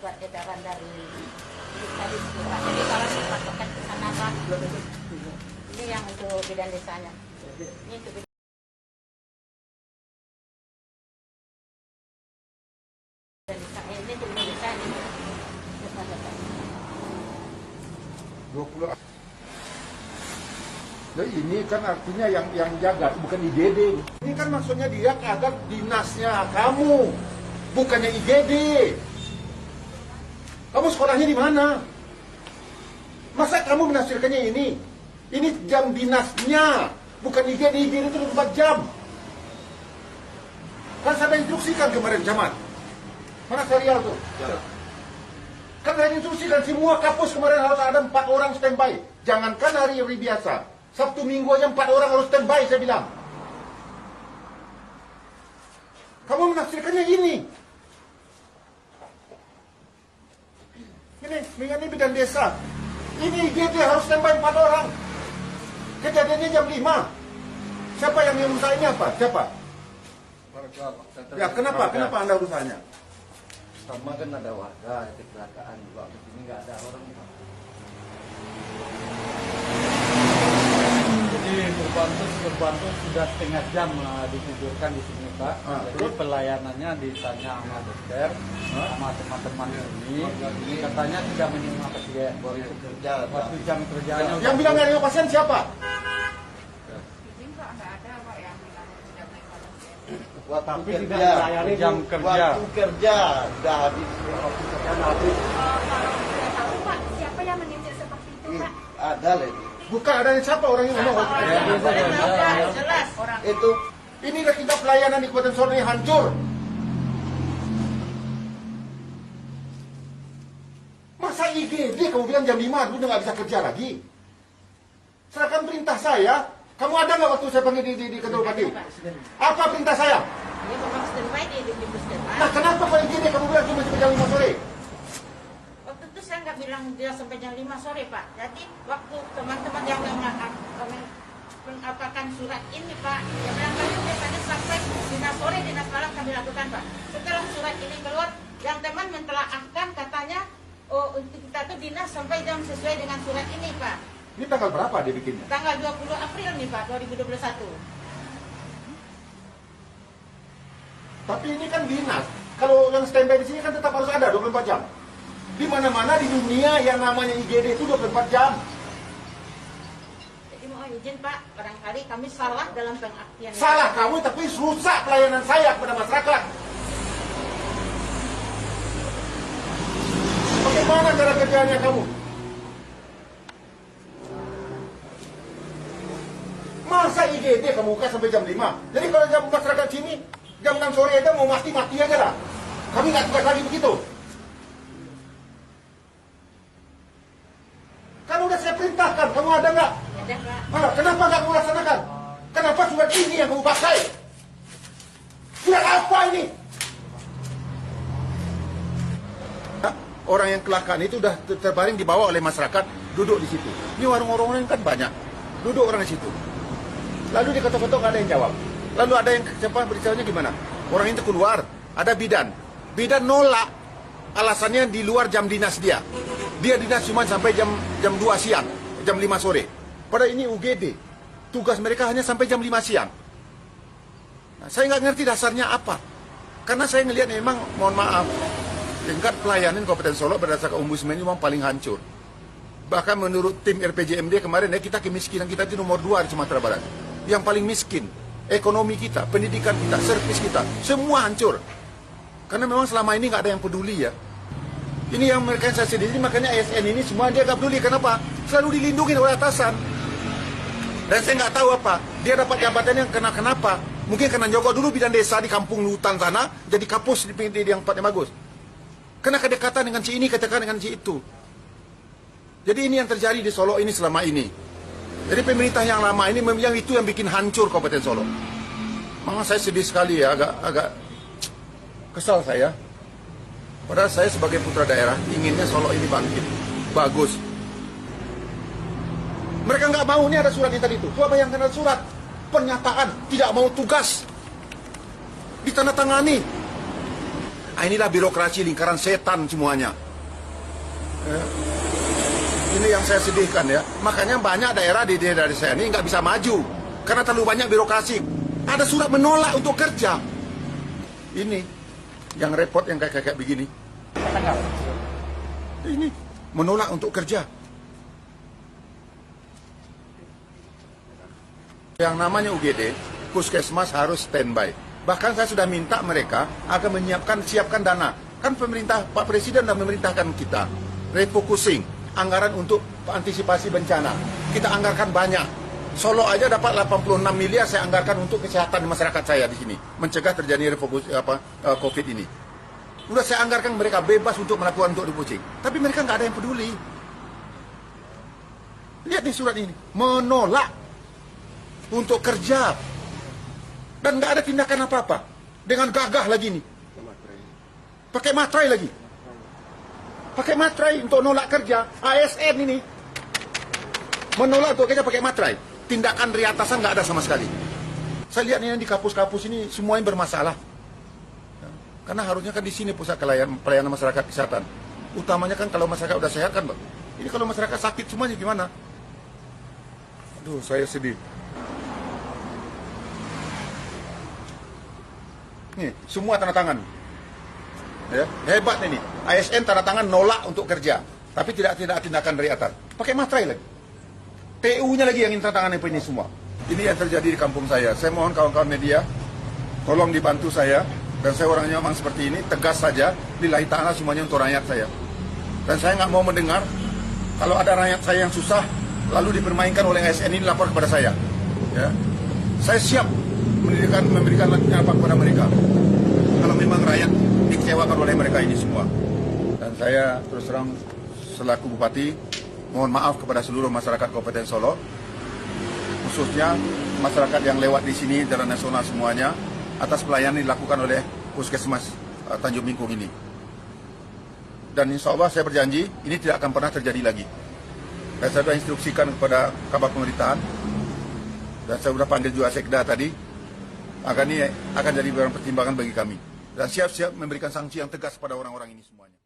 surat edaran dari tadi surat. Jadi kalau dipasokkan ke sana Pak, ini yang untuk bidan desanya. Ini untuk bidan desa. Ini untuk bidan desa ini. 20. Nah, ini kan artinya yang jaga bukan IGD. Ini kan maksudnya dia agar dinasnya kamu, bukannya IGD. Kamu sekolahnya di mana? Masa kamu menafsirkannya ini? Ini jam dinasnya, bukan IGD. IGD itu 24 jam. Kan saya instruksikan kemarin Camat. Mana serial tuh? Ya. Kan saya instruksikan semua kapus kemarin harus ada 4 orang standby. Jangankan hari-hari biasa. Sabtu Minggu aja 4 orang harus standby, saya bilang. Kamu menafsirkannya ini. Ini bidan desa. Ini IGD harus standby 4 orang. Kejadiannya jam 5. Siapa yang merusak ini apa? Siapa? Ya, kenapa Anda urusanya? Sama kan ada warga kecelakaan juga, ini nggak ada orang. Jadi berbantu sudah setengah jam ditidurkan di sini Pak. Jadi pelayanannya ditanya sama dokter, sama teman-teman ini, katanya tidak minimum pasien. Waktu jam kerjanya. Yang bilang nggak ada pasien siapa? Tapi tidak melayani jam kerja. Waktu kerja sudah habis. Waktu kerja habis. kalau tidak tahu Pak, siapa yang menitip seperti itu Pak? Ada lagi. Bukan ada siapa orang yang ngomong. Jelas orang Itu Inilah kita pelayanan di Kabupaten Sorong ini hancur. Masa IGD kamu bilang jam 5 udah nggak bisa kerja lagi? Serahkan perintah saya. Kamu ada nggak waktu saya panggil di kantor bupati? Apa perintah saya? dia memang standby di puskesmas. Nah kenapa kalau IGD kamu bilang cuma sampai jam 5 sore? Waktu itu saya nggak bilang dia sampai jam 5 sore Pak. Jadi waktu teman-teman yang mengapakan surat ini Pak, dia bilang kami biasanya sampai dinas sore, dinas malam kami lakukan Pak. Setelah surat ini keluar, yang teman mentelaahkan katanya, oh untuk kita tuh dinas sampai jam sesuai dengan surat ini Pak. Ini tanggal berapa dia bikinnya? Tanggal 20 April nih Pak, 2021. Tapi ini kan dinas. Kalau yang standby di sini kan tetap harus ada 24 jam. Di mana-mana di dunia yang namanya IGD itu 24 jam. Jadi mau izin Pak, barangkali kami salah dalam pengertian. Salah kamu tapi rusak pelayanan saya kepada masyarakat. Bagaimana cara kerjanya kamu? Masa IGD kamu buka sampai jam 5? Jadi kalau jam masyarakat sini, jam 6 sore aja mau mati-mati aja lah. Kami nggak tugas lagi begitu. Kan udah saya perintahkan, kamu ada nggak? Ada Pak. Kenapa nggak kamu laksanakan? Kenapa surat ini yang kamu pakai? Surat apa ini? Orang yang kecelakaan itu sudah terbaring dibawa oleh masyarakat, duduk di situ. Ini warung-warung kan banyak, duduk orang di situ. Lalu diketok-ketok nggak ada yang jawab. Lalu ada yang cepat beritahunya gimana? Orang itu keluar, ada bidan. Bidan nolak, alasannya di luar jam dinas dia. Dia dinas cuma sampai jam 2 siang, jam 5 sore. Padahal ini UGD, tugas mereka hanya sampai jam 5 siang. Nah, saya nggak ngerti dasarnya apa. Karena saya ngelihat memang, mohon maaf, tingkat pelayanan Kabupaten Solok berdasarkan ombudsman memang paling hancur. Bahkan menurut tim RPJMD kemarin kita kemiskinan kita itu nomor 2 di Sumatera Barat. Yang paling miskin, ekonomi kita, pendidikan kita, servis kita, semua hancur. Karena memang selama ini nggak ada yang peduli ya. Ini yang mereka saya sendiri, makanya ASN ini semua dia nggak peduli. Kenapa? Selalu dilindungi oleh atasan. Dan saya nggak tahu apa, dia dapat jabatan yang kenapa? Mungkin karena Joko dulu bidan desa di kampung hutan sana, jadi kapus di yang tempatnya bagus. Karena kedekatan dengan si ini, kedekatan dengan si itu. Jadi ini yang terjadi di Solo ini selama ini. Jadi pemerintah yang lama ini yang itu yang bikin hancur Kabupaten Solo. Memang saya sedih sekali ya, agak kesal saya. Padahal saya sebagai putra daerah inginnya Solo ini bangkit, bagus. Mereka nggak mau, ini ada surat yang tadi itu. Coba bayangkan ada surat pernyataan tidak mau tugas, ditandatangani. Inilah birokrasi lingkaran setan semuanya. Ini yang saya sedihkan ya. Makanya banyak daerah di daerah saya ini nggak bisa maju karena terlalu banyak birokrasi. Ada surat menolak untuk kerja. Ini yang repot yang kayak begini. Ini menolak untuk kerja. Yang namanya UGD, puskesmas harus standby. Bahkan saya sudah minta mereka agar siapkan dana. Kan pemerintah, Pak Presiden sudah memerintahkan kita refocusing anggaran untuk antisipasi bencana. Kita anggarkan banyak. Solo aja dapat 86 miliar saya anggarkan untuk kesehatan di masyarakat saya di sini, mencegah terjadi COVID ini. Udah saya anggarkan mereka bebas untuk melakukan untuk refocusing. Tapi mereka nggak ada yang peduli. Lihat nih surat ini, menolak untuk kerja dan nggak ada tindakan apa-apa dengan gagah lagi nih, pakai materai lagi, pakai materai untuk nolak kerja. ASN ini menolak untuk kerja pakai materai, tindakan dari atasan nggak ada sama sekali. Saya lihat ini di kampus-kampus ini semuanya bermasalah, karena harusnya kan di sini pusat pelayanan masyarakat kesehatan utamanya kan. Kalau masyarakat udah sehat kan, Bang. Ini kalau masyarakat sakit semuanya gimana? Aduh, saya sedih. Nih, semua tanda tangan. Ya, hebat ini. ASN tanda tangan nolak untuk kerja, tapi tidak tindakan dari atas. Pakai materai lagi. TU-nya lagi yang tanda tangan ini semua. Ini yang terjadi di kampung saya. Saya mohon kawan-kawan media, tolong dibantu saya. Dan saya orangnya memang seperti ini, tegas saja. Lillahi ta'ala semuanya untuk rakyat saya. Dan saya nggak mau mendengar kalau ada rakyat saya yang susah, lalu dipermainkan oleh ASN ini lapor kepada saya. Ya, saya siap memberikan apa kepada mereka kalau memang rakyat dikecewakan oleh mereka ini semua. Dan saya terus terang selaku Bupati mohon maaf kepada seluruh masyarakat Kabupaten Solo, khususnya masyarakat yang lewat di sini jalan nasional semuanya, atas pelayanan yang dilakukan oleh Puskesmas Tanjung Bingkung ini. Dan insya Allah saya berjanji ini tidak akan pernah terjadi lagi. Dan saya sudah instruksikan kepada Kabar Pemerintahan dan saya sudah panggil juga Sekda tadi, akan jadi barang pertimbangan bagi kami. Dan siap-siap memberikan sanksi yang tegas pada orang-orang ini semuanya.